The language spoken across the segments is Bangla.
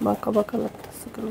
বাঁকা বাঁকা লাগতেছে কেন?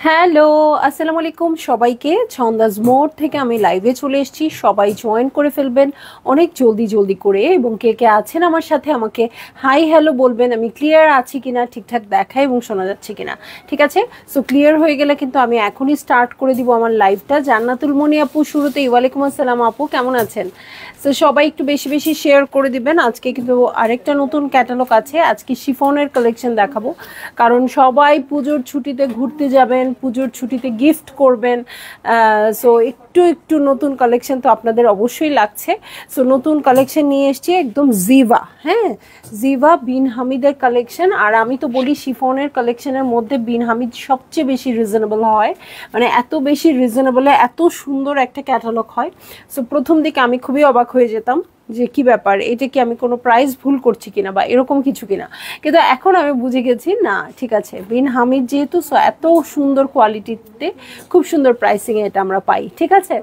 হ্যালো, আসসালামু আলাইকুম সবাইকে। ছন্দাজ মোড থেকে আমি লাইভে চলে এসেছি, সবাই জয়েন করে ফেলবেন অনেক জলদি জলদি করে, এবং কে কে আছেন আমার সাথে আমাকে হাই হ্যালো বলবেন। আমি ক্লিয়ার আছি কিনা, ঠিকঠাক দেখা এবং শোনা যাচ্ছে কিনা। ঠিক আছে, সো ক্লিয়ার হয়ে গেলে কিন্তু আমি এখনই স্টার্ট করে দিব আমার লাইভটা। জান্নাতুল মনি আপু শুরুতেই ওয়ালাইকুম আসসালাম আপু, কেমন আছেন? সো সবাই একটু বেশি বেশি শেয়ার করে দিবেন। আজকে কিন্তু আরেকটা নতুন ক্যাটালগ আছে, আজকে শিফনের কালেকশন দেখাবো, কারণ সবাই পুজোর ছুটিতে ঘুরতে যাবেন, পুজোর ছুটিতে গিফট করবেন। সো একটু একটু নতুন কালেকশন তো আপনাদের অবশ্যই লাগছে। সো নতুন কালেকশন নিয়ে এসছি একদম জিভা, হ্যাঁ জিভা বিন হামিদের কালেকশন। আর আমি তো বলি শিফনের কালেকশনের মধ্যে বিন হামিদ সবচেয়ে বেশি রিজনেবল হয়, মানে এত বেশি রিজনেবলে এত সুন্দর একটা ক্যাটালগ হয়। সো প্রথম দিকে আমি খুবই অবাক হয়ে যেতাম যে কি ব্যাপার, এটা কি আমি কোনো প্রাইস ভুল করছি কিনা বা এরকম কিছু কিনা, কিন্তু এখন আমি বুঝে গেছি না ঠিক আছে, বিন হামিদ যেহেতু এত সুন্দর কোয়ালিটিতে খুব সুন্দর প্রাইসিংয়ে এটা আমরা পাই। ঠিক আছে,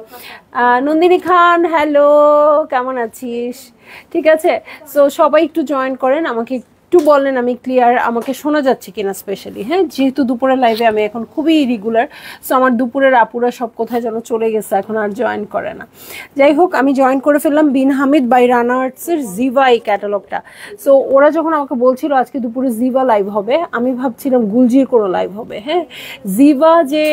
নন্দিনী খান হ্যালো, কেমন আছিস? ঠিক আছে, সো সবাই একটু জয়েন করেন, আমাকে একটু বলেন আমি ক্লিয়ার, আমাকে শোনা যাচ্ছে কিনা স্পেশালি। হ্যাঁ, যেহেতু দুপুরের লাইভে আমি এখন খুবই ইরেগুলার, সো আমার দুপুরের আপুরা সব কোথায় যেন চলে গেছে, এখন আর জয়েন করে না। যাই হোক, আমি জয়েন করে ফেললাম বিন হামিদ বাই রানা আর্টসের জিভা এই ক্যাটালগটা। সো ওরা যখন আমাকে বলছিল আজকে দুপুরে জিভা লাইভ হবে, আমি ভাবছিলাম গুলজির কোনো লাইভ হবে। হ্যাঁ, জিভা যে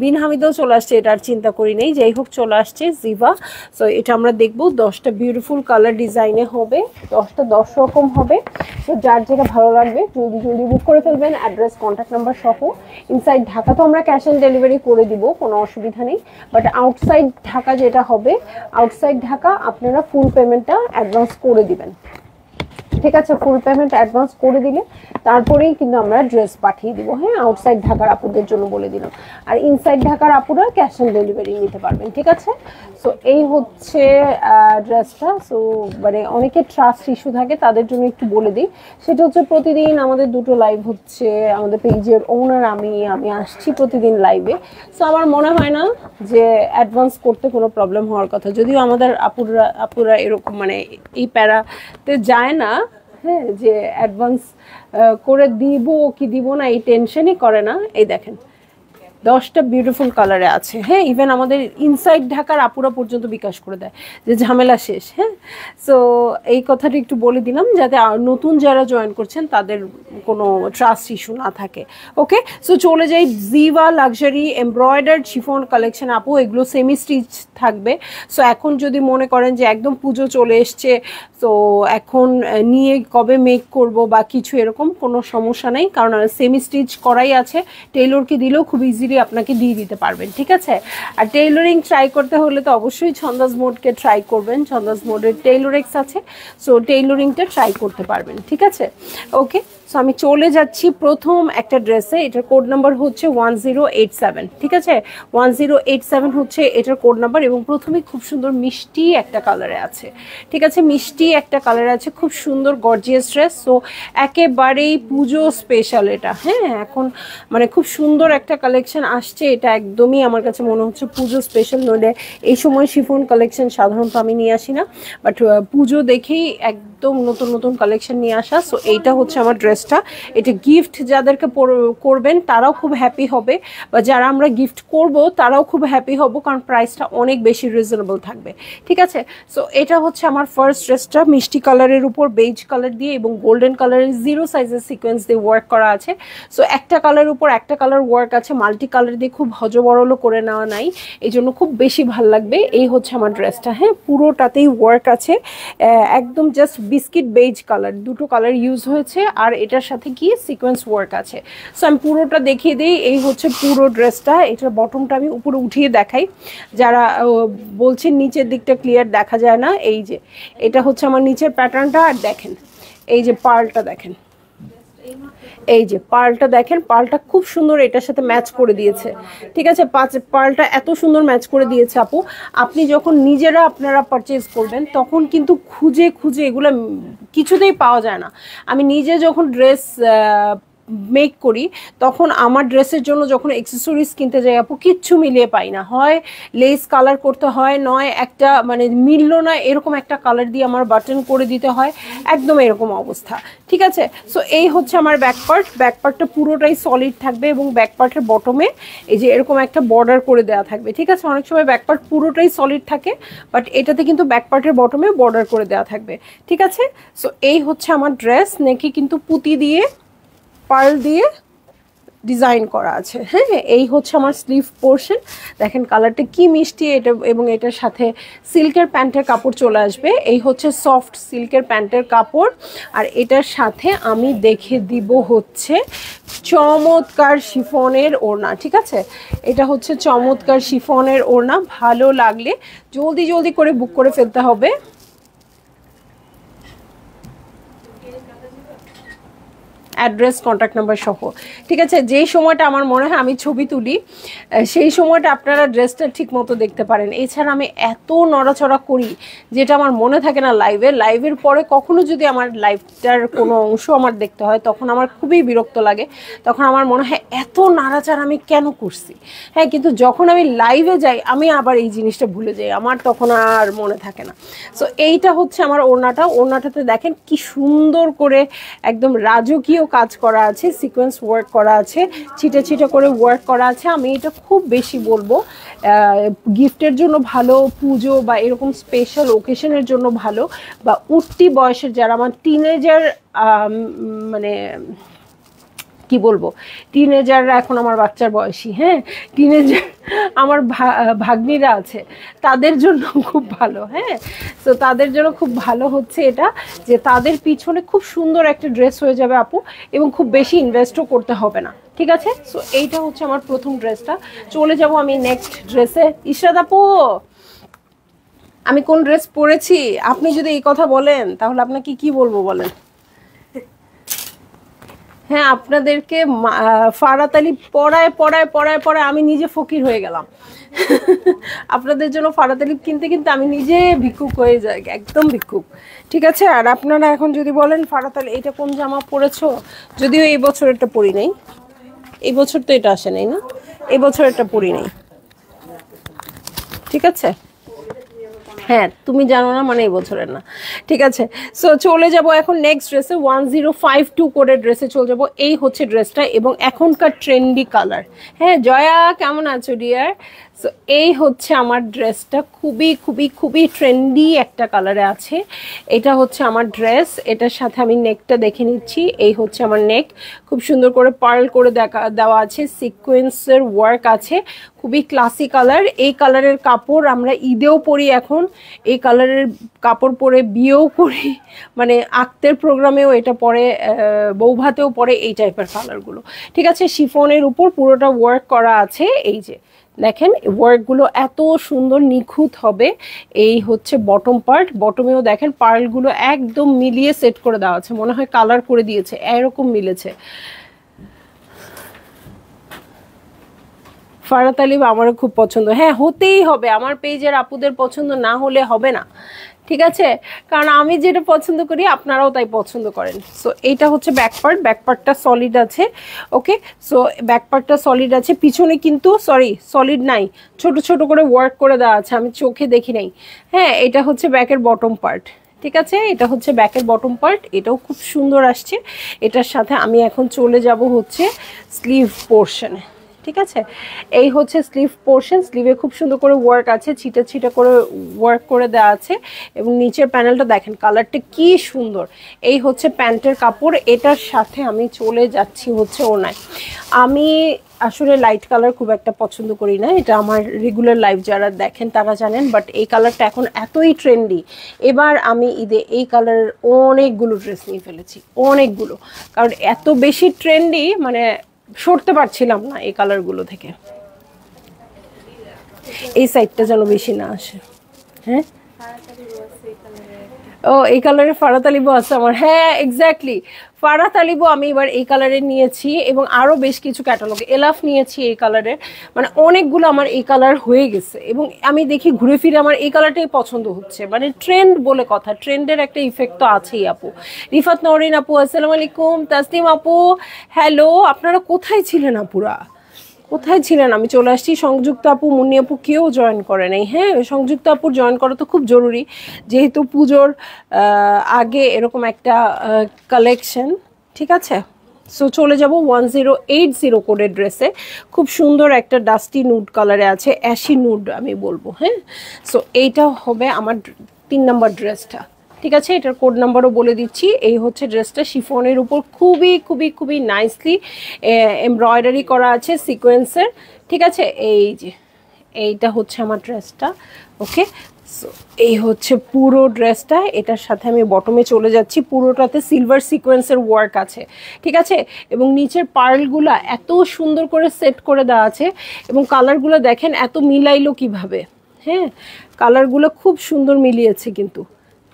বিন হামিদও চলে আসছে এটা আর চিন্তা করি নেই, যাই হোক চলে আসছে জিভা। সো এটা আমরা দেখবো, 10টা বিউটিফুল কালার ডিজাইনে হবে, 10টা 10 রকম হবে। তো যার যেটা ভালো লাগবে জলদি জলদি বুক করে ফেলবেন, অ্যাড্রেস কন্ট্যাক্ট নাম্বার সহ। ইনসাইড ঢাকা তো আমরা ক্যাশ অন ডেলিভারি করে দিব, কোনো অসুবিধা নেই, বাট আউটসাইড ঢাকা যেটা হবে, আউটসাইড ঢাকা আপনারা ফুল পেমেন্টটা অ্যাডভান্স করে দিবেন। ঠিক আছে, ফুল পেমেন্ট অ্যাডভান্স করে দিলে তারপরেই কিন্তু আমরা ড্রেস পাঠিয়ে দিব। হ্যাঁ, আউটসাইড ঢাকার আপুদের জন্য বলে দিলাম, আর ইনসাইড ঢাকার আপুরা ক্যাশ অন ডেলিভারি নিতে পারবেন। ঠিক আছে, সো এই হচ্ছে ড্রেসটা। সো মানে অনেকে ট্রাস্ট ইস্যু থাকে, তাদের জন্য একটু বলে দিই, সেটা হচ্ছে প্রতিদিন আমাদের দুটো লাইভ হচ্ছে, আমাদের পেজের ওনার আমি আসছি প্রতিদিন লাইভে। সো আমার মনে হয় না যে অ্যাডভান্স করতে কোনো প্রবলেম হওয়ার কথা, যদিও আমাদের আপুরা এরকম মানে এই প্যারাতে যায় না, হ্যাঁ, যে অ্যাডভান্স করে দিব কি দিব না এই টেনশনই করে না। এই দেখেন 10টা বিউটিফুল কালারে আছে। হ্যাঁ, ইভেন আমাদের ইনসাইড ঢাকার আপুরা পর্যন্ত বিকাশ করে দেয় যে ঝামেলা শেষ। হ্যাঁ, সো এই কথাটা একটু বলে দিলাম যাতে নতুন যারা জয়েন করছেন তাদের কোনো ট্রাস্ট ইস্যু না থাকে। ওকে, সো চলে যাই জিভা লাক্সারি এমব্রয়ডার্ড শিফন কালেকশন আপু, এগুলো সেমি স্টিচ থাকবে। সো এখন যদি মনে করেন যে একদম পুজো চলে এসছে, তো এখন নিয়ে কবে মেক করব বা কিছু এরকম কোনো সমস্যা নেই, কারণ সেমি স্টিচ করাই আছে, টেইলরকে দিলেও খুব ইজিলি আপনাকে দিয়ে দিতে পারবেন। ঠিক আছে, আর টেইলরিং ট্রাই করতে হলে তো অবশ্যই ছন্দাজ মোডকে ট্রাই করবেন, ছন্দাজ মোডের টেইলরেক্স আছে, সো টেইলরিংটা ট্রাই করতে পারবেন। ঠিক আছে, ওকে, সো আমি চলে যাচ্ছি প্রথম একটা ড্রেসে। এটার কোড নাম্বার হচ্ছে 1087, ঠিক আছে? 1087 হচ্ছে এটার কোড নাম্বার, এবং প্রথমে খুব সুন্দর মিষ্টি একটা কালারে আছে, ঠিক আছে? মিষ্টি একটা কালারে আছে, খুব সুন্দর গর্জিয়াস ড্রেস। সো একেবারেই পুজো স্পেশাল এটা, হ্যাঁ। এখন মানে খুব সুন্দর একটা কালেকশন আসছে, এটা একদমই আমার কাছে মনে হচ্ছে পুজো স্পেশাল। নইলে এই সময় শিফন কালেকশন সাধারণত আমি নিয়ে আসি না, বাট পুজো দেখেই একদম নতুন নতুন কালেকশন নিয়ে আসা। সো এইটা হচ্ছে আমার ড্রেসটা। এটা গিফট যাদেরকে করবেন তারাও খুব হ্যাপি হবে, বা যারা আমরা গিফট করব তারাও খুব হ্যাপি হব, কারণ প্রাইসটা অনেক বেশি রিজনেবল থাকবে, ঠিক আছে? সো এটা হচ্ছে আমার ফার্স্ট ড্রেসটা, মিষ্টি কালারের উপর বেজ কালার দিয়ে এবং গোল্ডেন কালারের 0 সাইজের সিকোয়েন্স দিয়ে ওয়ার্ক করা আছে। সো একটা কালার উপর একটা কালার ওয়ার্ক আছে, মাল্টি কালার দিয়ে খুব হজবরলও করে নেওয়া নাই, এই জন্য খুব বেশি ভাল লাগবে। এই হচ্ছে আমার ড্রেসটা, হ্যাঁ, পুরোটাতেই ওয়ার্ক আছে, একদম জাস্ট বিস্কিট বেজ কালার, দুটো কালার ইউজ হয়েছে, আর এটার সাথে কি সিকোয়েন্স ওয়ার্ক আছে। সো আমি পুরোটা দেখিয়ে দিই। এই হচ্ছে পুরো ড্রেসটা। এটার বটমটা আমি উপরে উঠিয়ে দেখাই, যারা বলছেন নিচের দিকটা ক্লিয়ার দেখা যায় না। এই যে এটা হচ্ছে আমার নিচের প্যাটার্নটা, আর দেখেন এই যে পার্লটা দেখেন, এই যে পার্লটা দেখেন, পার্লটা খুব সুন্দর এটার সাথে ম্যাচ করে দিয়েছে, ঠিক আছে? পার্লটা এত সুন্দর ম্যাচ করে দিয়েছে আপু। আপনি যখন নিজেরা আপনারা পারচেজ করবেন তখন কিন্তু খুঁজে খুঁজে এগুলো কিছুতেই পাওয়া যায় না। আমি নিজে যখন ড্রেস মেক করি তখন আমার ড্রেসের জন্য যখন অ্যাক্সেসরিজ কিনতে যাই আপু, কিচ্ছু মিলিয়ে পাই না, হয় লেস কালার করতে হয়, নয় একটা মানে মিললো না এরকম একটা কালার দিয়ে আমার বাটন করে দিতে হয়, একদম এরকম অবস্থা, ঠিক আছে? সো এই হচ্ছে আমার ব্যাকপার্টটা পুরোটাই সলিড থাকবে, এবং ব্যাকপার্টের বটমে এই যে এরকম একটা বর্ডার করে দেওয়া থাকবে, ঠিক আছে? অনেক সময় ব্যাকপার্ট পুরোটাই সলিড থাকে, বাট এটাতে কিন্তু ব্যাকপার্টের বটমে বর্ডার করে দেওয়া থাকবে, ঠিক আছে? সো এই হচ্ছে আমার ড্রেস, নেকি কিন্তু পুঁতি দিয়ে পার্ল দিয়ে ডিজাইন করা আছে, হ্যাঁ। এই হচ্ছে আমার স্লিভ পোর্শন, দেখেন কালারটা কি মিষ্টি এটা, এবং এটার সাথে সিল্কের প্যান্টের কাপড় চলে আসবে। এই হচ্ছে সফট সিল্কের প্যান্টের কাপড়, আর এটার সাথে আমি দেখে দিব হচ্ছে চমৎকার শিফনের ওড়না, ঠিক আছে? এটা হচ্ছে চমৎকার শিফনের ওড়না। ভালো লাগলে জলদি জলদি করে বুক করে ফেলতে হবে। অ্যাড্রেস, কন্ট্যাক্ট নাম্বার সহ, ঠিক আছে? যেই সময়টা আমার মনে হয় আমি ছবি তুলি সেই সময়টা আপনারা ড্রেসটা ঠিক মতো দেখতে পারেন। এছাড়া আমি এত নড়াচড়া করি যেটা আমার মনে থাকে না লাইভের পরে কখনো যদি আমার লাইভটার কোনো অংশ আমার দেখতে হয় তখন আমার খুবই বিরক্ত লাগে, তখন আমার মনে হয় এত নাড়াচাড়া আমি কেন করছি, হ্যাঁ। কিন্তু যখন আমি লাইভে যাই আমি আবার এই জিনিসটা ভুলে যাই, আমার তখন আর মনে থাকে না। সো এইটা হচ্ছে আমার ওড়নাটাতে দেখেন কি সুন্দর করে একদম রাজকীয় কাজ করা আছে, সিকোয়েন্স ওয়ার্ক করা আছে, ছিটে ছিটে করে ওয়ার্ক করা আছে। আমি এটা খুব বেশি বলবো গিফটের জন্য ভালো, পুজো বা এরকম স্পেশাল ওকেশনের জন্য ভালো, বা উঠতি বয়সের যারা আমার টিনেজার মানে কি বলবো, টিনেজাররা এখন আমার বাচ্চার বয়সী, হ্যাঁ, টিনেজার আমার ভাগ্নিরা আছে তাদের জন্য খুব ভালো, হ্যাঁ। তো তাদের জন্য খুব ভালো হচ্ছে এটা, যে তাদের পিছনে খুব সুন্দর একটা ড্রেস হয়ে যাবে আপু, এবং খুব বেশি ইনভেস্টও করতে হবে না, ঠিক আছে? সো এইটা হচ্ছে আমার প্রথম ড্রেসটা। চলে যাব আমি নেক্সট ড্রেসে। ইশরাত আপু, আমি কোন ড্রেস পরেছি আপনি যদি এই কথা বলেন তাহলে আপনাকে কি বলবো বলেন? হ্যাঁ, আপনাদেরকে ফারাত আলী পড়ায় পড়ায় পড়ায় পড়ায় আমি নিজে ফকির হয়ে গেলাম। আপনাদের জন্য ফারাত আলী কিনতে কিনতে আমি নিজে ভিক্ষুক হয়ে যাই, একদম ভিক্ষুক, ঠিক আছে? আর আপনারা এখন যদি বলেন ফারাত আলী এটা কোন জামা পরেছো, যদিও এই বছর এটা পরি নাই, এই বছর তো এটা আসে নাই না, এই বছর এটা পরি নাই, ঠিক আছে? হ্যাঁ, তুমি জানো না মানে এই বছরের না, ঠিক আছে? সো চলে যাব এখন নেক্সট ড্রেসে, 1052 কোডের ড্রেসে চলে যাব। এই হচ্ছে ড্রেসটা, এবং এখনকার ট্রেন্ডি কালার। হ্যাঁ জয়া, কেমন আছো ডিয়ার? সো এই হচ্ছে আমার ড্রেসটা, খুবই খুবই খুবই ট্রেন্ডি একটা কালারে আছে। এটা হচ্ছে আমার ড্রেস, এটার সাথে আমি নেকটা দেখে নিচ্ছি। এই হচ্ছে আমার নেক, খুব সুন্দর করে পার্ল করে দেওয়া আছে, সিকোয়েন্সের ওয়ার্ক আছে, খুবই ক্লাসি কালার। এই কালারের কাপড় আমরা ঈদেও পরি এখন, এই কালারের কাপড় পরে বিয়েও করি, মানে আক্তের প্রোগ্রামেও এটা পরে, বৌভাতেও পরে এই টাইপের কালারগুলো, ঠিক আছে? শিফনের উপর পুরোটা ওয়ার্ক করা আছে, এই যে দেখেন ওয়ার্কগুলো এত সুন্দর নিখুঁত হবে। এই হচ্ছে বটম পার্ট, বটমেও দেখেন পার্লগুলো একদম মিলিয়ে সেট করে দেওয়া আছে, মনে হয় কালার করে দিয়েছে, এরকম মিলেছে। ফারাত আলিব আমারও খুব পছন্দ, হ্যাঁ হতেই হবে, আমার পেজের আপুদের পছন্দ না হলে হবে না, ঠিক আছে, কারণ আমি যেটা পছন্দ করি আপনারাও তাই পছন্দ করেন। সো এইটা হচ্ছে ব্যাক পার্ট, ব্যাক পার্টটা সলিড আছে, ওকে। সো ব্যাক পার্টটা সলিড আছে, পিছনে কিন্তু সলিড নাই, ছোট ছোট করে ওয়ার্ক করে দেওয়া আছে, আমি চোখে দেখি নাই। হ্যাঁ, এটা হচ্ছে ব্যাকের বটম পার্ট, ঠিক আছে, এটা হচ্ছে ব্যাকের বটম পার্ট, এটাও খুব সুন্দর আসছে। এটার সাথে আমি এখন চলে যাব হচ্ছে স্লিভ পোর্শনে, ঠিক আছে। এই হচ্ছে স্লিভ পোর্শন, স্লিভে খুব সুন্দর করে ওয়ার্ক আছে, ছিটা ছিটা করে ওয়ার্ক করে দেওয়া আছে, এবং নিচের প্যানেলটা দেখেন কালারটা কি সুন্দর। এই হচ্ছে প্যান্টের কাপড়, এটার সাথে আমি চলে যাচ্ছি হচ্ছে ওড়নায়। আমি আসলে লাইট কালার খুব একটা পছন্দ করি না, এটা আমার রেগুলার লাইফ যারা দেখেন তারা জানেন, বাট এই কালারটা এখন এতই ট্রেন্ডি, এবার আমি ঈদে এই কালারের অনেকগুলো ড্রেস নিয়ে ফেলেছি, অনেকগুলো, কারণ এত বেশি ট্রেন্ডি, মানে সরতে পারছিলাম না এই কালারগুলো থেকে। এই সাইডটা যেন বেশি না আসে। হ্যাঁ, ও এই কালারের ফারাত আলিবো আছে আমার, হ্যাঁ এক্স্যাক্টলি, ফারাত আলিবো আমি এবার এই কালারের নিয়েছি, এবং আরও বেশ কিছু ক্যাটালগ এলাফ নিয়েছি এই কালারের, মানে অনেকগুলো আমার এই কালার হয়ে গেছে, এবং আমি দেখি ঘুরে ফিরে আমার এই কালারটাই পছন্দ হচ্ছে, মানে ট্রেন্ড বলে কথা, ট্রেন্ডের একটা ইফেক্ট তো আছেই। আপু রিফাত নওরিন আপু আসসালামু আলাইকুম, তাসনিম আপু হ্যালো, আপনারা কোথায় ছিলেন আপুরা, কোথায় ছিলেন? আমি চলে আসছি। সংযুক্ত আপু, মুন্নি আপু কেউ জয়েন করে নাই। হ্যাঁ, সংযুক্ত আপুর জয়েন করা তো খুব জরুরি, যেহেতু পুজোর আগে এরকম একটা কালেকশন, ঠিক আছে। সো চলে যাব 1080 কোডের ড্রেসে, খুব সুন্দর একটা ডাস্টি নুড কালারে আছে, অ্যাশি নুড আমি বলবো। হ্যাঁ, সো এইটা হবে আমার 3 নম্বর ড্রেসটা, ঠিক আছে, এটার কোড নাম্বারও বলে দিচ্ছি। এই হচ্ছে ড্রেসটা, শিফনের উপর খুবই খুবই খুবই নাইসলি এমব্রয়ডারি করা আছে সিকোয়েন্সের, ঠিক আছে। এই যে এইটা হচ্ছে আমার ড্রেসটা, ওকে। সো এই হচ্ছে পুরো ড্রেসটা, এটার সাথে আমি বটমে চলে যাচ্ছি, পুরোটাতে সিলভার সিকোয়েন্সের ওয়ার্ক আছে, ঠিক আছে, এবং নিচের পার্লগুলা এত সুন্দর করে সেট করে দেওয়া আছে, এবং কালারগুলো দেখেন এত মিলাইলো কিভাবে। হ্যাঁ, কালারগুলো খুব সুন্দর মিলিয়েছে কিন্তু,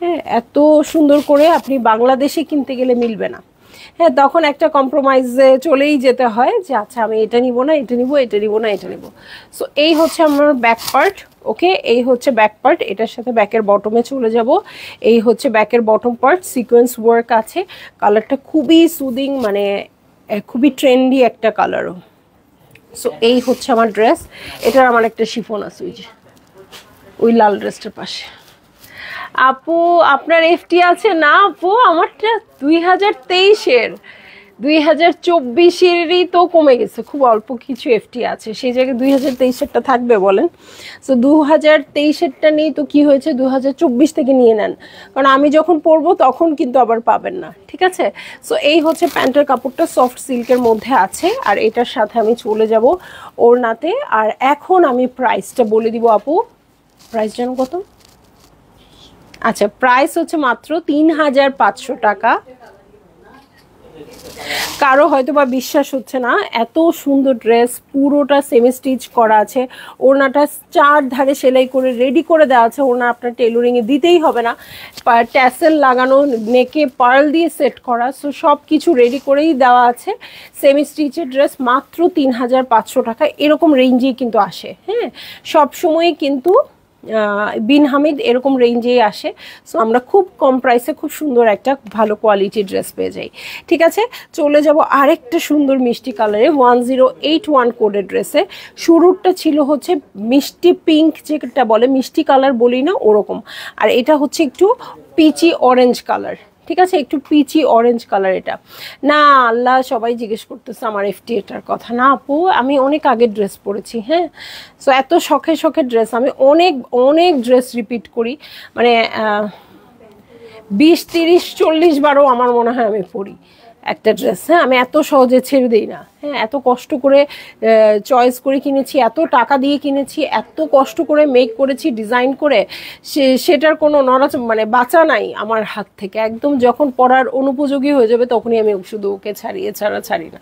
হ্যাঁ, এত সুন্দর করে আপনি বাংলাদেশে কিনতে গেলে মিলবে না। হ্যাঁ, তখন একটা কম্প্রোমাইজে চলেই যেতে হয় যে আচ্ছা আমি এটা নিব না, এটা নিব, এটা নিব না, এটা নিব। সো এই হচ্ছে আমার ব্যাক পার্ট, ওকে, এই হচ্ছে ব্যাক পার্ট, এটার সাথে ব্যাকের বটমে চলে যাব। এই হচ্ছে ব্যাকের বটম পার্ট, সিকোয়েন্স ওয়ার্ক আছে, কালারটা খুবই সুদিং, মানে খুবই ট্রেন্ডি একটা কালারও। সো এই হচ্ছে আমার ড্রেস, এটার আমার একটা শিফন আছে ওই লাল ড্রেসটার পাশে। আপু আপনার এফটি আছে না? আপু আমারটা 2023-এর, 2024-এরই তো কমে গেছে, খুব অল্প কিছু এফটি আছে, সেই জায়গায় 2023-এরটা থাকবে বলেন? সো 2023-এরটা নেই তো কি হয়েছে, 2024 থেকে নিয়ে নেন, কারণ আমি যখন পরবো তখন কিন্তু আবার পাবেন না, ঠিক আছে। সো এই হচ্ছে প্যান্টের কাপড়টা, সফট সিল্কের মধ্যে আছে, আর এটার সাথে আমি চলে যাব ওড়নাতে। আর এখন আমি প্রাইসটা বলে দিব আপু, প্রাইস জানো কত? আচ্ছা, প্রাইস হচ্ছে মাত্র 3500 টাকা। কারো হয়তো বা বিশ্বাস হচ্ছে না, এত সুন্দর ড্রেস, পুরোটা সেমি স্টিচ করা আছে, ওড়নাটা 4 ধারে সেলাই করে রেডি করে দেওয়া আছে, ওড়না আপনার টেইলরিংয়ে দিতেই হবে না, ট্যাসেল লাগানো, নেকে পার্ল দিয়ে সেট করা, সো সব কিছু রেডি করেই দেওয়া আছে। সেমি স্টিচের ড্রেস মাত্র 3500 টাকা, এরকম রেঞ্জেই কিন্তু আসে। হ্যাঁ, সব সময় কিন্তু বিন হামিদ এরকম রেঞ্জেই আসে, সো আমরা খুব কম প্রাইসে খুব সুন্দর একটা ভালো কোয়ালিটির ড্রেস পেয়ে যাই, ঠিক আছে। চলে যাব আরেকটা সুন্দর মিষ্টি কালারে 1081 কোডের ড্রেসে। শুরুরটা ছিল হচ্ছে মিষ্টি পিঙ্ক, যেটা বলে মিষ্টি কালার বলি না ওরকম, আর এটা হচ্ছে একটু পিচি অরেঞ্জ কালার, ঠিক আছে, একটু পিচি অরেঞ্জ কালার। এটা না, আল্লাহ সবাই জিজ্ঞেস করতেছে আমার এফটি এটার কথা, না আপু আমি অনেক আগের ড্রেস পরেছি। হ্যাঁ, সো এত শখের শখের ড্রেস, আমি অনেক অনেক ড্রেস রিপিট করি, মানে 20, 30, 40 বারও আমার মনে হয় আমি পরি। একটা ড্রেস, হ্যাঁ আমি এত সহজে ছেড়ে দিই না, হ্যাঁ এত কষ্ট করে চয়েস করে কিনেছি, এত টাকা দিয়ে কিনেছি, এত কষ্ট করে মেক করেছি, ডিজাইন করে, সেটার কোনো মানে বাঁচা নাই আমার হাত থেকে। একদম যখন পরার অনুপযোগী হয়ে যাবে তখনই আমি শুধু ওকে ছাড়ি না।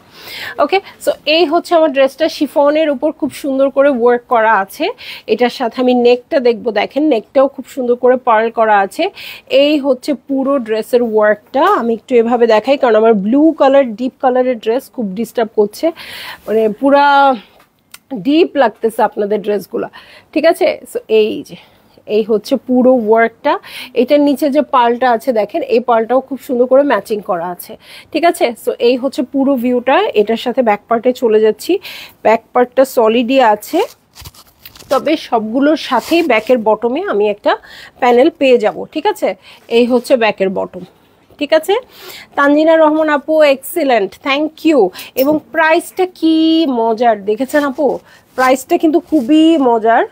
ওকে, সো এই হচ্ছে আমার ড্রেসটা, শিফনের উপর খুব সুন্দর করে ওয়ার্ক করা আছে। এটার সাথে আমি নেকটা দেখবো, দেখেন নেকটাও খুব সুন্দর করে পার্ল করা আছে। এই হচ্ছে পুরো ড্রেসের ওয়ার্কটা। আমি একটু এভাবে দেখাই, কারণ আমার ব্লু কালার, ডিপ কালারের ড্রেস খুব ডিস্টার্ব করছে, মানে পুরা ডিপ লাগতেছে আপনাদের ড্রেসগুলো, ঠিক আছে? সো এই হচ্ছে পুরো ওয়ার্কটা। এটার নিচে যে পার্লটা আছে দেখেন, এই পার্লটাও খুব সুন্দর করে ম্যাচিং করা আছে, ঠিক আছে? সো এই হচ্ছে পুরো ভিউটা। এটার সাথে ব্যাক পার্টে চলে যাচ্ছি। ব্যাক পার্টটা সলিডই আছে, তবে সবগুলোর সাথেই ব্যাকের বটমে আমি একটা প্যানেল পেয়ে যাব, ঠিক আছে? এই হচ্ছে ব্যাকের বটম, ঠিক আছে? তানজিনা রহমান আপু এক্সিলেন্ট, থ্যাংক ইউ। এবং প্রাইসটা কি মজার দেখেছেন আপু, প্রাইসটা কিন্তু খুবই মজার,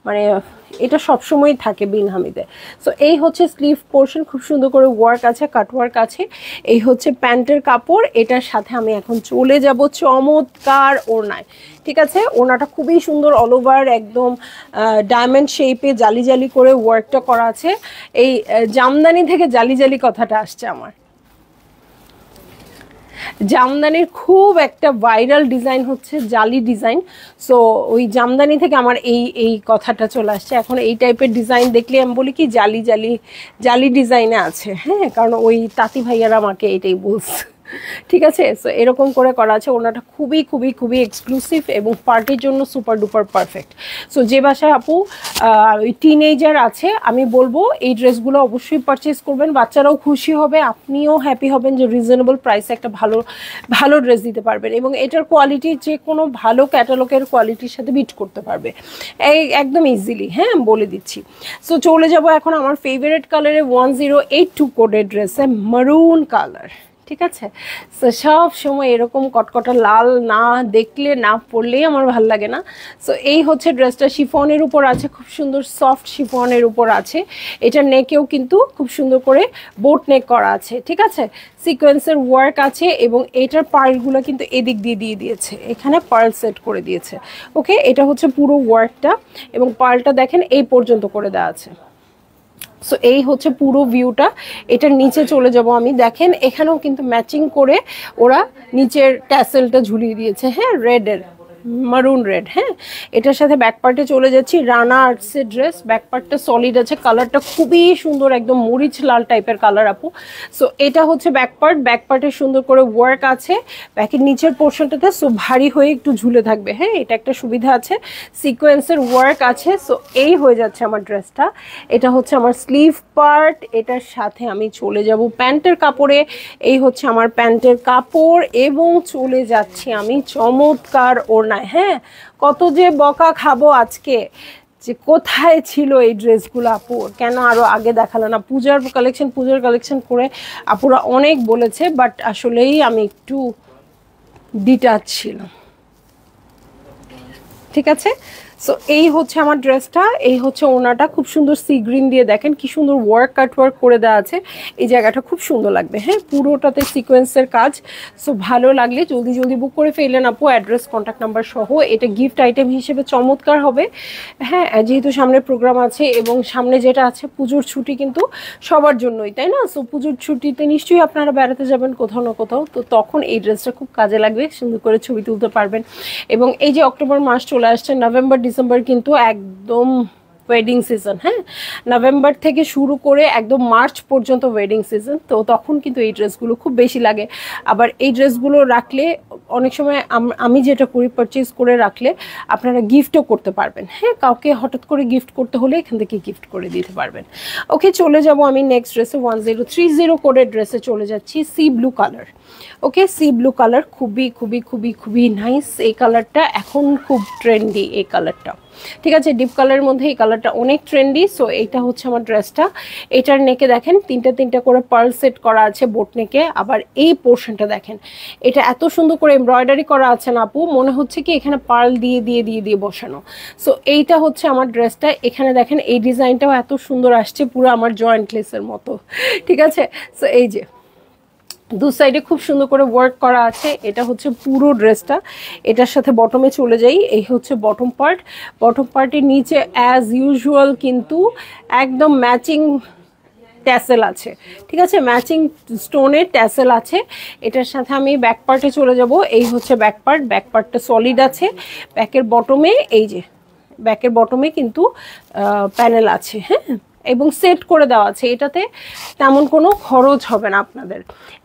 মানে এটা সবসময় থাকে বিন হামিদে। সো এই হচ্ছে স্লিভ পোর্শন, খুব সুন্দর করে ওয়ার্ক আছে, কাট ওয়ার্ক আছে। এই হচ্ছে প্যান্টের কাপড়। এটার সাথে আমি এখন চলে যাব চমৎকার ওড়নায়, ঠিক আছে? ওড়নাটা খুবই সুন্দর, অল ওভার একদম ডায়মন্ড শেপে জালি জালি করে ওয়ার্কটা করা আছে। এই জামদানি থেকে জালি জালি কথাটা আসছে আমার। জামদানির খুব একটা ভাইরাল ডিজাইন হচ্ছে জালি ডিজাইন, সো ওই জামদানি থেকে আমার এই কথাটা চলে আসছে। এখন এই টাইপের ডিজাইন দেখলে আমি বলি কি জালি ডিজাইনে আছে, হ্যাঁ, কারণ ওই তাঁতি ভাইয়ারা আমাকে এটাই বলছে, ঠিক আছে? সো এরকম করে করা আছে। ওনাটা খুবই খুবই খুবই এক্সক্লুসিভ এবং পার্টির জন্য সুপার ডুপার পারফেক্ট। সো যে বাসায় আপু ওই টিনেজার আছে, আমি বলবো এই ড্রেসগুলো অবশ্যই পারচেস করবেন, বাচ্চারাও খুশি হবে, আপনিও হ্যাপি হবেন যে রিজনেবল প্রাইসে একটা ভালো ড্রেস দিতে পারবেন, এবং এটার কোয়ালিটি যে কোনো ভালো ক্যাটালগের কোয়ালিটির সাথে বিট করতে পারবে একদম ইজিলি, হ্যাঁ বলে দিচ্ছি। সো চলে যাব এখন আমার ফেভারিট কালারে 1082 কোডের ড্রেসে, মারুন কালার, ঠিক আছে? সো সব সময় এরকম কটকটা লাল না দেখলে, না পরলেই আমার ভাল লাগে না। সো এই হচ্ছে ড্রেসটা, শিফনের উপর আছে, খুব সুন্দর সফট শিফনের উপর আছে। এটা নেকেও কিন্তু খুব সুন্দর করে বোট নেক করা আছে, ঠিক আছে? সিকোয়েন্সের ওয়ার্ক আছে, এবং এটার পার্লগুলো কিন্তু এদিক দিয়ে দিয়েছে, এখানে পার্ল সেট করে দিয়েছে। ওকে, এটা হচ্ছে পুরো ওয়ার্কটা, এবং পার্লটা দেখেন এই পর্যন্ত করে দেওয়া আছে। সো এই হচ্ছে পুরো ভিউটা। এটার নিচে চলে যাব আমি, দেখেন এখানেও কিন্তু ম্যাচিং করে ওরা নিচের ট্যাসেলটা ঝুলিয়ে দিয়েছে, হ্যাঁ রেডের, মারুন রেড, হ্যাঁ। এটার সাথে ব্যাক পার্টে চলে যাচ্ছি, রানা আর্টসের ড্রেস, ব্যাক পার্টটা সলিড আছে, কালারটা খুবই সুন্দর, একদম মরিচ লাল টাইপের কালার আপু। সো এটা হচ্ছে ব্যাক পার্টে সুন্দর করে ওয়ার্ক আছে ব্যাকের নিচের পোর্শনটাতে, সো ভারী হয়ে একটু ঝুলে থাকবে, হ্যাঁ এটা একটা সুবিধা আছে। সিকোয়েন্সের ওয়ার্ক আছে। সো এই হয়ে যাচ্ছে আমার ড্রেসটা। এটা হচ্ছে আমার স্লিভ পার্ট। এটার সাথে আমি চলে যাব প্যান্টের কাপড়ে, এই হচ্ছে আমার প্যান্টের কাপড়, এবং চলে যাচ্ছি আমি চমৎকার ওড়না। হ্যাঁ, কত যে বকা খাবো আজকে যে কোথায় ছিল এই ড্রেসগুলো আপু, কেন আরো আগে দেখালো না? পূজার কালেকশন করে আপুরা অনেক বলেছে, বাট আসলেই আমি একটু ডিটাচ ছিলাম, ঠিক আছে? সো এই হচ্ছে আমার ড্রেসটা, এই হচ্ছে ওনাটা, খুব সুন্দর সি গ্রিন দিয়ে দেখেন কি সুন্দর ওয়ার্ক কাট ওয়ার্ক করে দেওয়া আছে। এই জায়গাটা খুব সুন্দর লাগবে, হ্যাঁ পুরোটাতে সিকোয়েন্সের কাজ। সো ভালো লাগলে জলদি বুক করে ফেললেন আপু, অ্যাড্রেস কন্ট্যাক্ট নাম্বার সহ। এটা গিফট আইটেম হিসেবে চমৎকার হবে, হ্যাঁ যেহেতু সামনে প্রোগ্রাম আছে, এবং সামনে যেটা আছে পুজোর ছুটি কিন্তু সবার জন্যই, তাই না? সো পুজোর ছুটিতে নিশ্চয়ই আপনারা বেড়াতে যাবেন কোথাও না কোথাও, তো তখন এই ড্রেসটা খুব কাজে লাগবে, সুন্দর করে ছবি তুলতে পারবেন। এবং এই যে অক্টোবর মাস চলে আসছে, নভেম্বর ডিসেম্বর কিন্তু একদম ওয়েডিং সিজন, হ্যাঁ নভেম্বর থেকে শুরু করে একদম মার্চ পর্যন্ত ওয়েডিং সিজন, তো তখন কিন্তু এই ড্রেসগুলো খুব বেশি লাগে। আবার এই ড্রেসগুলো রাখলে অনেক সময় আমি যেটা করি, পারচেজ করে রাখলে আপনারা গিফটও করতে পারবেন, হ্যাঁ কাউকে হঠাৎ করে গিফট করতে হলে এখান থেকে গিফট করে দিতে পারবেন। ওকে, চলে যাব আমি নেক্সট ড্রেসে, 1030 কোডের ড্রেসে চলে যাচ্ছি, সি ব্লু কালার। ওকে, সি ব্লু কালার খুবই খুবই খুবই খুবই নাইস। এই কালারটা এখন খুব ট্রেন্ডি, এই কালারটা, ঠিক আছে? ডিপ কালারের মধ্যে এই কালারটা অনেক ট্রেন্ডি। সো এইটা হচ্ছে আমার ড্রেসটা। এটার নেকে দেখেন তিনটা করে পার্ল সেট করা আছে বোট নেকে। আবার এই পোর্শনটা দেখেন, এটা এত সুন্দর করে এমব্রয়ডারি করা আছে না আপু, মনে হচ্ছে কি এখানে পার্ল দিয়ে বসানো। সো এইটা হচ্ছে আমার ড্রেসটা। এখানে দেখেন এই ডিজাইনটাও এত সুন্দর আসছে, পুরো আমার জয়েন্ট লেসের মতো, ঠিক আছে? সো এই যে দু সাইডে খুব সুন্দর করে ওয়ার্ক করা আছে। এটা হচ্ছে পুরো ড্রেসটা। এটার সাথে বটমে চলে যাই, এই হচ্ছে বটম পার্ট। বটম পার্টের নিচে অ্যাজ ইউজুয়াল কিন্তু একদম ম্যাচিং ট্যাসেল আছে, ঠিক আছে, ম্যাচিং স্টোনের ট্যাসেল আছে। এটার সাথে আমি ব্যাক পার্টে চলে যাব। এই হচ্ছে ব্যাক পার্ট, ব্যাক পার্টটা সলিড আছে। ব্যাকের বটমে এই যে ব্যাকের বটমে কিন্তু প্যানেল আছে, হ্যাঁ, এবং সেট করে দেওয়া আছে। এটাতে তেমন কোনো খরচ হবে না আপনাদের।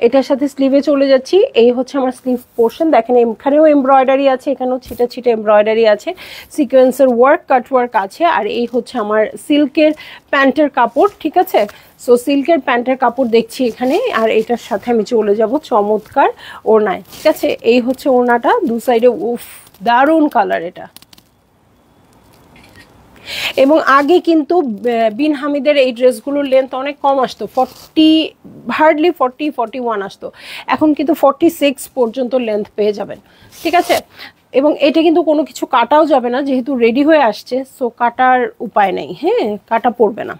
এটার সাথে স্লিভে চলে যাচ্ছি। এই হচ্ছে আমার স্লিভ পোর্শন, দেখেন এখানেও এমব্রয়ডারি আছে, এখানেও ছিটা ছিটা এমব্রয়ডারি আছে, সিকোয়েন্সের ওয়ার্ক, কাট ওয়ার্ক আছে। আর এই হচ্ছে আমার সিল্কের প্যান্টের কাপড়, ঠিক আছে। সো সিল্কের প্যান্টের কাপড় দেখছি এখানে। আর এটার সাথে আমি চলে যাব চমৎকার ওড়নায়, ঠিক আছে। এই হচ্ছে ওড়নাটা, দু সাইডে উফ দারুণ কালার এটা। এবং আগে কিন্তু বিন হামিদের এই ড্রেসগুলোর লেন্থ অনেক কম আসতো, 40, হার্ডলি 41 আসতো। এখন কিন্তু 46 পর্যন্ত লেন্থ পেয়ে যাবেন, ঠিক আছে। এবং এটা কিন্তু কোনো কিছু কাটাও যাবে না, যেহেতু রেডি হয়ে আসছে, সো কাটার উপায় নেই, হ্যাঁ, কাটা পড়বে না।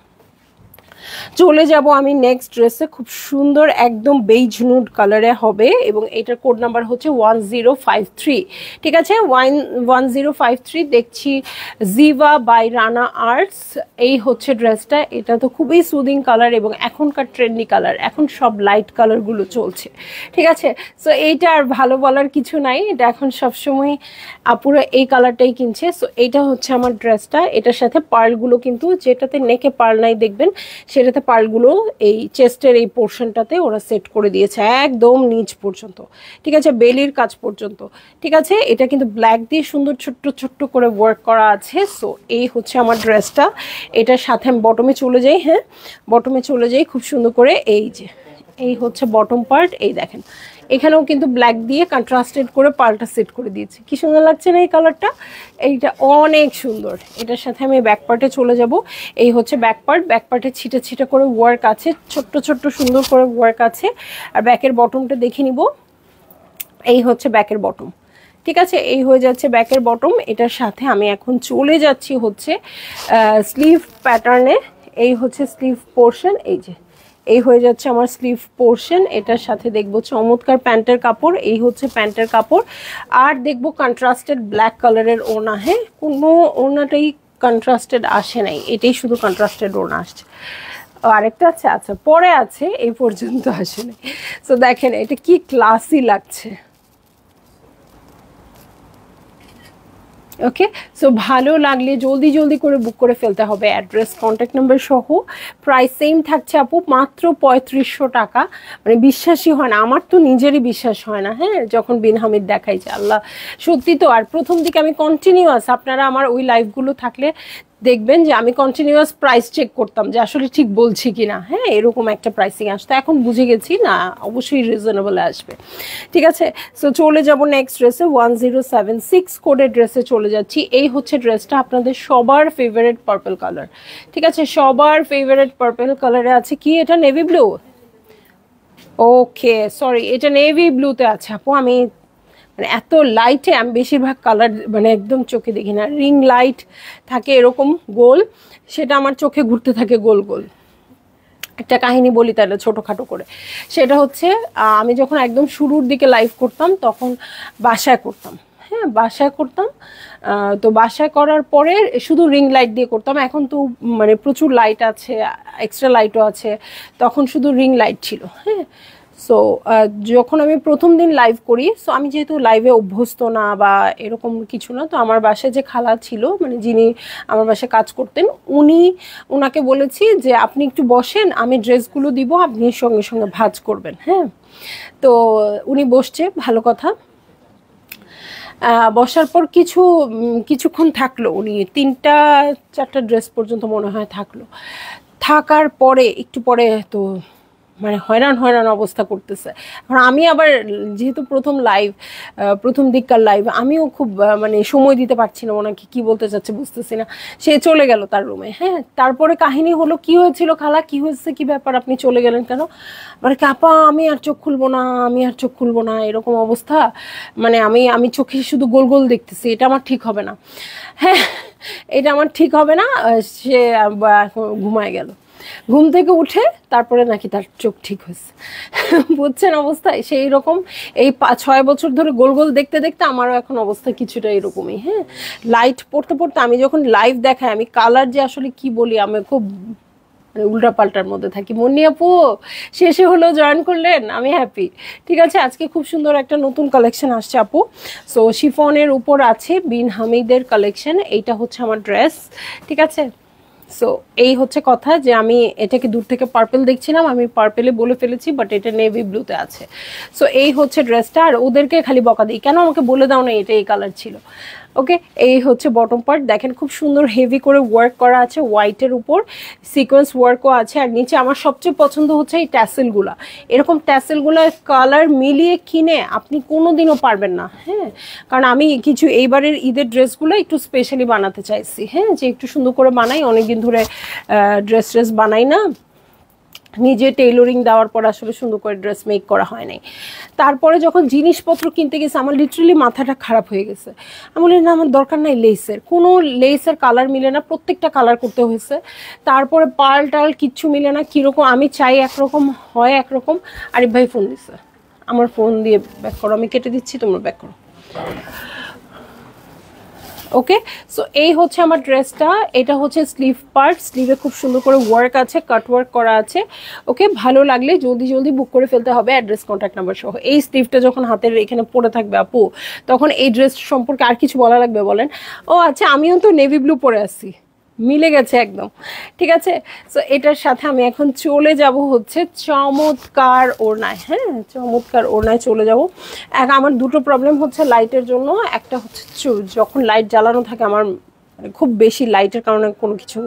চলে যাব আমি নেক্সট ড্রেসে, খুব সুন্দর একদম বেইজ নুড কালারে হবে এবং এটার কোড নাম্বার হচ্ছে 1053, ঠিক আছে, 1053। দেখছি জিভা বাই রানা আর্টস, এই হচ্ছে ড্রেসটা। এটা তো খুবই সুদিং কালার এবং এখনকার ট্রেন্ডি কালার, এখন সব লাইট কালারগুলো চলছে, ঠিক আছে। সো এইটা আর ভালো বলার কিছু নাই, এটা এখন সবসময় আপুরা এই কালারটাই কিনছে। সো এইটা হচ্ছে আমার ড্রেসটা। এটার সাথে পার্লগুলো কিন্তু, যেটাতে নেকে পার্ল নাই দেখবেন, সেটাতে পার্লগুলো এই চেস্টের এই পোর্শনটাতে ওরা সেট করে দিয়েছে একদম নিচ পর্যন্ত, ঠিক আছে, বেলির কাজ পর্যন্ত, ঠিক আছে। এটা কিন্তু ব্ল্যাক দিয়ে সুন্দর ছোট্ট ছোট্ট করে ওয়ার্ক করা আছে। সো এই হচ্ছে আমার ড্রেসটা। এটার সাথে আমি বটমে চলে যাই, হ্যাঁ, বটমে চলে যাই খুব সুন্দর করে। এই যে এই হচ্ছে বটম পার্ট, এই দেখেন এখানেও কিন্তু ব্ল্যাক দিয়ে কন্ট্রাস্টেড করে পার্লটা সেট করে দিয়েছি। কি সুন্দর লাগছে না এই কালারটা? এইটা অনেক সুন্দর। এটার সাথে আমি ব্যাক পার্টে চলে যাব। এই হচ্ছে ব্যাক পার্ট, ব্যাক পার্টে ছিটা ছিটা করে ওয়ার্ক আছে, ছোট্ট ছোট্ট সুন্দর করে ওয়ার্ক আছে। আর ব্যাকের বটমটা দেখে নিব। এই হচ্ছে ব্যাকের বটম, ঠিক আছে, এই হয়ে যাচ্ছে ব্যাকের বটম। এটার সাথে আমি এখন চলে যাচ্ছি হচ্ছে স্লিভ প্যাটার্নে। এই হচ্ছে স্লিভ পোর্শন, এই যে এই হয়ে যাচ্ছে আমার স্লিভ পোর্শন। এটার সাথে দেখবো চমৎকার প্যান্টের কাপড়, এই হচ্ছে প্যান্টের কাপড়। আর দেখবো কন্ট্রাস্টেড ব্ল্যাক কালারের ওড়না, হ্যাঁ, কোনো ওড়নাটাই কন্ট্রাস্টেড আসে নাই, এটাই শুধু কন্ট্রাস্টেড ওড়না আসছে। আরেকটা আছে, আচ্ছা পরে আছে, এই পর্যন্ত আসে নাই। সো দেখেন এটা কি ক্লাসি লাগছে। ওকে, সো ভালো লাগলে জলদি জলদি করে বুক করে ফেলতে হবে, অ্যাড্রেস কন্ট্যাক্ট নাম্বার সহ। প্রাইস সেম থাকছে আপু, মাত্র 3500 টাকা। মানে বিশ্বাসই হয় না, আমার তো নিজেরই বিশ্বাস হয় না, হ্যাঁ, যখন বিন হামিদ দেখাইছে। আল্লাহ সত্যি তো। আর প্রথম দিকে আমি কন্টিনিউয়াস, আপনারা আমার ওই লাইভগুলো থাকলে দেখবেন যে আমি কন্টিনিউয়াস প্রাইস চেক করতাম যে আসলে ঠিক বলছি কি না, হ্যাঁ, এরকম একটা প্রাইসিং আসতো। এখন বুঝে গেছি না, অবশ্যই রিজনেবল আসবে, ঠিক আছে। সো চলে যাব নেক্সট ড্রেসে, 1076 কোডের ড্রেসে চলে যাচ্ছি। এই হচ্ছে ড্রেসটা, আপনাদের সবার ফেভারিট পার্পল কালার, ঠিক আছে, সবার ফেভারিট পার্পল কালারে আছে। কি এটা নেভি ব্লু? ওকে সরি, এটা নেভি ব্লুতে আছে আপু। আমি মানে এত লাইটে আমি বেশিরভাগ কালার মানে একদম চোখে দেখি না। রিং লাইট থাকে এরকম গোল, সেটা আমার চোখে ঘুরতে থাকে গোল গোল। একটা কাহিনী বলি তাহলে ছোটোখাটো করে। সেটা হচ্ছে আমি যখন একদম শুরুর দিকে লাইভ করতাম তখন বাসায় করতাম, হ্যাঁ, বাসায় করতাম। তো বাসায় করার পরে শুধু রিং লাইট দিয়ে করতাম। এখন তো মানে প্রচুর লাইট আছে, এক্সট্রা লাইটও আছে, তখন শুধু রিং লাইট ছিল, হ্যাঁ। সো যখন আমি প্রথম দিন লাইভ করি, সো আমি যেহেতু লাইভে অভ্যস্ত না বা এরকম কিছু না, তো আমার বাসায় যে খালা ছিল, মানে যিনি আমার বাসায় কাজ করতেন, ওনাকে বলেছি যে আপনি একটু বসেন, আমি ড্রেসগুলো দিব, আপনি সঙ্গে সঙ্গে ভাঁজ করবেন, হ্যাঁ। তো উনি বসছে, ভালো কথা। বসার পর কিছুক্ষণ থাকলো, উনি 3টা 4টা ড্রেস পর্যন্ত মনে হয় থাকলো। থাকার পরে একটু পরে তো মানে হয়রান হয়রান অবস্থা করতেছে। এখন আমি আবার যেহেতু প্রথম দিককার লাইভ, আমিও খুব মানে সময় দিতে পারছি না, ওনাকে কি বলতে চাচ্ছে বুঝতেছি না। সে চলে গেল তার রুমে, হ্যাঁ। তারপরে কাহিনী হলো, কি হয়েছিল খালা, কি হয়েছে, কি ব্যাপার, আপনি চলে গেলেন কেন? মানে আপা আমি আর চোখ খুলবো না, আমি আর চোখ খুলবো না, এরকম অবস্থা। মানে আমি চোখে শুধু গোল গোল দেখতেছি, এটা আমার ঠিক হবে না, হ্যাঁ, এটা আমার ঠিক হবে না। সে ঘুমায় গেল। ঘুম থেকে উঠে তারপরে নাকি তার চোখ ঠিক হয়েছে। বুঝছেন অবস্থা সেই রকম। এই 6 বছর ধরে গোল গোল দেখতে দেখতে আমারও এখন অবস্থা কিছুটা এরকমই। হ্যাঁ, লাইট পড়তে পড়তে আমি যখন লাইভ দেখাই আমি কালার যে আসলে কি বলি, আমি খুব উল্টা পাল্টার মধ্যে থাকি। মুন্নি আপু শেষে হলেও জয়েন করলেন, আমি হ্যাপি। ঠিক আছে, আজকে খুব সুন্দর একটা নতুন কালেকশন আসছে আপু। সো শিফনের উপর আছে বিন হামিদের কালেকশন। এইটা হচ্ছে আমার ড্রেস। ঠিক আছে, সো এই হচ্ছে কথা যে আমি এটাকে দূর থেকে পার্পল দেখছিলাম, আমি পার্পেলে বলে ফেলেছি, বাট এটা নেভি ব্লুতে আছে। সো এই হচ্ছে ড্রেসটা। আর ওদেরকে খালি বকা দিই, কেন আমাকে বলে দাও না এটা এই কালার ছিল। ওকে, এই হচ্ছে বটম পার্ট। দেখেন খুব সুন্দর হেভি করে ওয়ার্ক করা আছে, হোয়াইটের উপর সিকোয়েন্স ওয়ার্কও আছে। আর নিচে আমার সবচেয়ে পছন্দ হচ্ছে এই ট্যাসেলগুলা। এরকম ট্যাসেলগুলার কালার মিলিয়ে কিনে আপনি কোনো দিনও পারবেন না। হ্যাঁ, কারণ আমি কিছু এইবারের ঈদের ড্রেসগুলো একটু স্পেশালি বানাতে চাইছি। হ্যাঁ, যে একটু সুন্দর করে বানাই, অনেকদিন ধরে ড্রেস বানাই না, নিজে টেইলরিং দেওয়ার পর আসলে সুন্দর করে ড্রেস মেক করা হয় নাই। তারপরে যখন জিনিসপত্র কিনতে গেছে আমার লিটারালি মাথাটা খারাপ হয়ে গেছে। আমি বলি না, আমার দরকার নাই লেসের, কোনো লেসের কালার মিলে না, প্রত্যেকটা কালার করতে হয়েছে। তারপরে পার্ল টাল কিচ্ছু মিলে না, কীরকম আমি চাই একরকম হয় একরকম। আরিফ ভাই ফোন দিছে, আমার ফোন দিয়ে ব্যাক করো, আমি কেটে দিচ্ছি, তোমরা ব্যাক করো। ওকে, সো এই হচ্ছে আমার ড্রেসটা। এটা হচ্ছে স্লিভ পার্ট, স্লিভে খুব সুন্দর করে ওয়ার্ক আছে, কাট ওয়ার্ক করা আছে। ওকে, ভালো লাগলে জলদি জলদি বুক করে ফেলতে হবে, অ্যাড্রেস কন্ট্যাক্ট নাম্বার সহ। এই স্লিভটা যখন হাতের এখানে পরে থাকবে আপু, তখন এই ড্রেস সম্পর্কে আর কিছু বলা লাগবে বলেন? ও আচ্ছা, আমিও তো নেভি ব্লু পরে আসছি, মিলে গেছে একদম। ঠিক আছে, সো এটার সাথে আমি এখন চলে যাব হচ্ছে চমৎকার ওড়নায়। হ্যাঁ, চমৎকার ওড়নায় চলে যাব। আমার দুটো প্রবলেম হচ্ছে লাইটের জন্য। একটা হচ্ছে যখন লাইট জ্বালানো থাকে আমার খুব বেশি লাইটের কারণে কোনো কিছু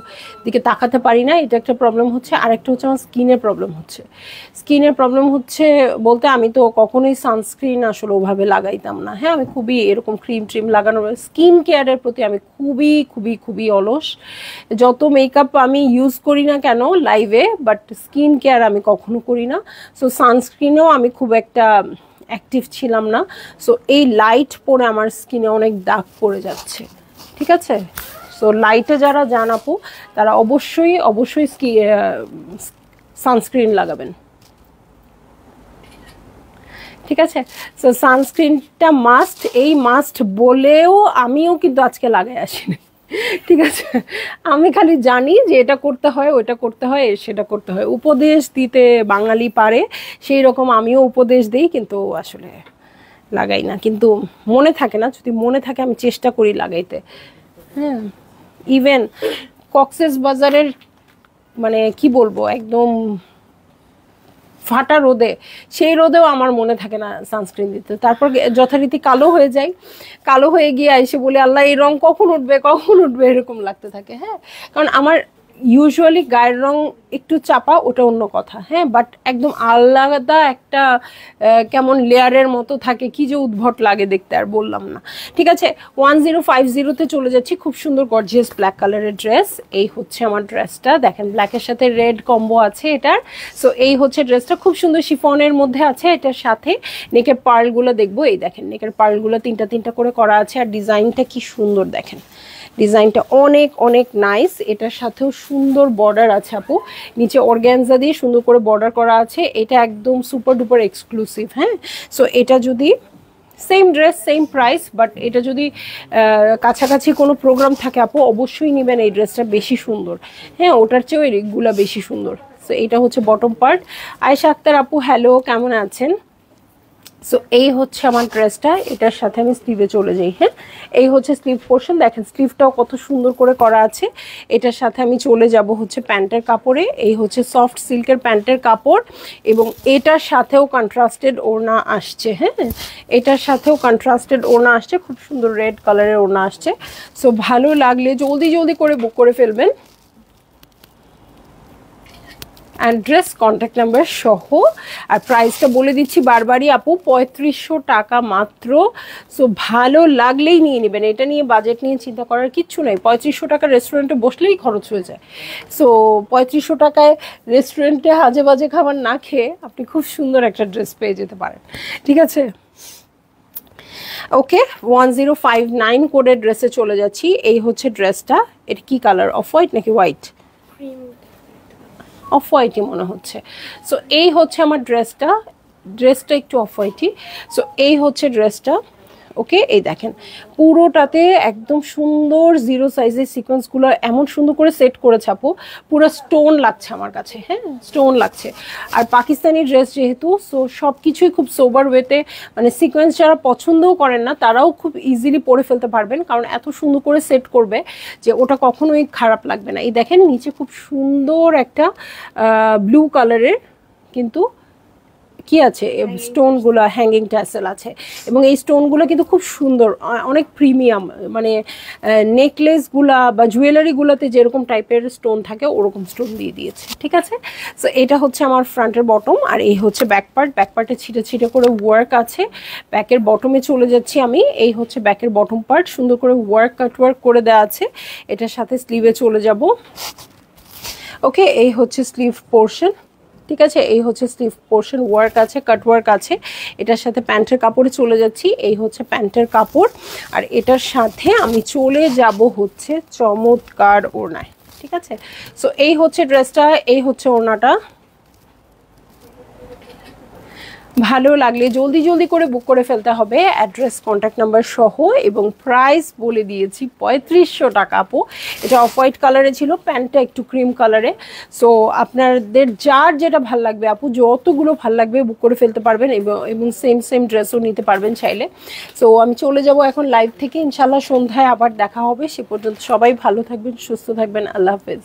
দিকে তাকাতে পারি না, এটা একটা প্রবলেম হচ্ছে। আরেকটা হচ্ছে আমার স্কিনের প্রবলেম হচ্ছে। স্কিনের প্রবলেম হচ্ছে বলতে আমি তো কখনোই সানস্ক্রিন আসলে ওভাবে লাগাইতাম না। হ্যাঁ, আমি খুবই এরকম ক্রিম ট্রিম লাগানোর, স্কিন কেয়ারের প্রতি আমি খুবই খুবই খুবই অলস। যত মেকআপ আমি ইউজ করি না কেন লাইভে, বাট স্কিন কেয়ার আমি কখনো করি না। সো সানস্ক্রিনেও আমি খুব একটা অ্যাক্টিভ ছিলাম না। সো এই লাইট পরে আমার স্কিনে অনেক দাগ পড়ে যাচ্ছে। ঠিক আছে, সো লাইটে যারা যান আপু তারা অবশ্যই অবশ্যই সানস্ক্রিন লাগাবেন। ঠিক আছে, সো সানস্ক্রিনটা মাস্ট। এই মাস্ট বলেও আমিও কিন্তু আজকে লাগাই আসিনি। ঠিক আছে, আমি খালি জানি যে এটা করতে হয়, ওটা করতে হয়, সেটা করতে হয়। উপদেশ দিতে বাঙালি পারে, সেই রকম আমিও উপদেশ দিই, কিন্তু আসলে লাগাই না। কিন্তু মনে থাকে না, যদি মনে থাকে আমি চেষ্টা করি লাগাইতে। হ্যাঁ, ইভেন কক্সেস বাজারের মানে কি বলবো একদম ফাটা রোদে, সেই রোদেও আমার মনে থাকে না সানস্ক্রিন দিতে। তারপর যথারীতি কালো হয়ে যায়, কালো হয়ে গিয়ে এসে বলে আল্লাহ এই রং কখন উঠবে কখন উঠবে, এরকম লাগতে থাকে। হ্যাঁ, কারণ আমার ইউজুয়ালি গায়ের রং একটু চাপা, ওটা অন্য কথা। হ্যাঁ, বাট একদম আলাদা একটা কেমন লেয়ারের মতো থাকে, কি যে উদ্ভট লাগে দেখতে, আর বললাম না। ঠিক আছে, 1050-তে চলে যাচ্ছি। খুব সুন্দর গর্জিয়াস ব্ল্যাক কালারের ড্রেস। এই হচ্ছে আমার ড্রেসটা, দেখেন ব্ল্যাকের সাথে রেড কম্বো আছে এটার। সো এই হচ্ছে ড্রেসটা, খুব সুন্দর শিফনের মধ্যে আছে। এটার সাথে নেকের পার্লগুলো দেখবো, এই দেখেন নেকের পার্লগুলো তিনটা তিনটা করে করা আছে। আর ডিজাইনটা কি সুন্দর দেখেন, ডিজাইনটা অনেক অনেক নাইস। এটার সাথেও সুন্দর বর্ডার আছে আপু, নিচে অর্গ্যানজা দিয়ে সুন্দর করে বর্ডার করা আছে। এটা একদম সুপার ডুপার এক্সক্লুসিভ। হ্যাঁ, সো এটা যদি same dress same price, but এটা যদি কাছাকাছি কোনো প্রোগ্রাম থাকে আপু অবশ্যই নেবেন, এই ড্রেসটা বেশি সুন্দর। হ্যাঁ, ওটার চেয়েও এগুলো বেশি সুন্দর। সো এটা হচ্ছে বটম পার্ট। আয়েশা আক্তার আপু হ্যালো, কেমন আছেন? সো এই হচ্ছে আমার ড্রেসটা, এটার সাথে আমি স্লিভে চলে যাই। হ্যাঁ, এই হচ্ছে স্লিভ পোর্শন, দেখেন স্লিভটাও কত সুন্দর করে করা আছে। এটার সাথে আমি চলে যাব হচ্ছে প্যান্টের কাপড়ে। এই হচ্ছে সফট সিল্কের প্যান্টের কাপড়, এবং এটার সাথেও কন্ট্রাস্টেড ওড়না আসছে। হ্যাঁ, এটার সাথেও কন্ট্রাস্টেড ওড়না আসছে, খুব সুন্দর রেড কালারের ওড়না আসছে। সো ভালো লাগলে জলদি জলদি করে বুক করে ফেলবেন, অ্যাড্রেস কন্ট্যাক্ট নাম্বার সহ। আর প্রাইসটা বলে দিচ্ছি বারবারই আপু, 3500 টাকা মাত্র। সো ভালো লাগলেই নিয়ে নেবেন, এটা নিয়ে বাজেট নিয়ে চিন্তা করার কিচ্ছু নেই। 3500 টাকা রেস্টুরেন্টে বসলেই খরচ হয়ে যায়। সো 3500 টাকায় রেস্টুরেন্টে আজে বাজে খাবার না খেয়ে আপনি খুব সুন্দর একটা ড্রেস পেয়ে যেতে পারেন। ঠিক আছে, ওকে, 1059 কোডের ড্রেসে চলে যাচ্ছি। এই হচ্ছে ড্রেসটা, এটা কি কালার, অফ হোয়াইট নাকি হোয়াইট? অফ হোয়াইটই মনে হচ্ছে। সো এই হচ্ছে আমার ড্রেসটা একটু অফ হোয়াইটই। সো এই হচ্ছে ড্রেসটা। ওকে, এই দেখেন পুরোটাতে একদম সুন্দর জিরো সাইজের সিকোয়েন্সগুলো এমন সুন্দর করে সেট করেছে আপু, পুরো স্টোন লাগছে আমার কাছে, হ্যাঁ স্টোন লাগছে। আর পাকিস্তানি ড্রেস যেহেতু, সো সব কিছুই খুব সোবার ওয়েতে, মানে সিকোয়েন্স যারা পছন্দও করেন না তারাও খুব ইজিলি পরে ফেলতে পারবেন, কারণ এত সুন্দর করে সেট করবে যে ওটা কখনোই খারাপ লাগবে না। এই দেখেন নিচে খুব সুন্দর একটা ব্লু কালারের কিন্তু কি আছে, স্টোনগুলো হ্যাঙ্গিং ট্যাসেল আছে, এবং এই স্টোনগুলো কিন্তু খুব সুন্দর, অনেক প্রিমিয়াম, মানে নেকলেসগুলা বা জুয়েলারিগুলোতে যেরকম টাইপের স্টোন থাকে ওরকম স্টোন দিয়ে দিয়েছে, ঠিক আছে। সো এটা হচ্ছে আমার ফ্রন্টের বটম, আর এই হচ্ছে ব্যাক পার্টে ছিটে ছিটে করে ওয়ার্ক আছে। ব্যাকের বটমে চলে যাচ্ছি আমি, এই হচ্ছে ব্যাকের বটম পার্ট, সুন্দর করে কাট ওয়ার্ক করে দেওয়া আছে। এটার সাথে স্লিভে চলে যাব। ওকে, এই হচ্ছে স্লিভ পোর্শন, ঠিক আছে, এই হচ্ছে স্লিভ পোর্শন, ওয়ার্ক আছে, কাট ওয়ার্ক আছে। এটার সাথে প্যান্টের কাপড়ে চলে যাচ্ছি, এই হচ্ছে প্যান্টের কাপড়। আর এটার সাথে আমি চলে যাব হচ্ছে চমৎকার ওড়নায়, ঠিক আছে। সো এই হচ্ছে ড্রেসটা, এই হচ্ছে ওড়নাটা। ভালো লাগলে জলদি জলদি করে বুক করে ফেলতে হবে, অ্যাড্রেস কন্ট্যাক্ট নাম্বার সহ, এবং প্রাইস বলে দিয়েছি 3500 টাকা আপু। এটা অফ হোয়াইট কালারে ছিল, প্যান্টটা একটু ক্রিম কালারে। সো আপনাদের যার যেটা ভাল লাগবে আপু, যতগুলো ভাল লাগবে বুক করে ফেলতে পারবেন, এবং সেম ড্রেসও নিতে পারবেন চাইলে। সো আমি চলে যাব এখন লাইভ থেকে, ইনশাল্লাহ সন্ধ্যায় আবার দেখা হবে। সে পর্যন্ত সবাই ভালো থাকবেন, সুস্থ থাকবেন, আল্লাহ হাফেজ।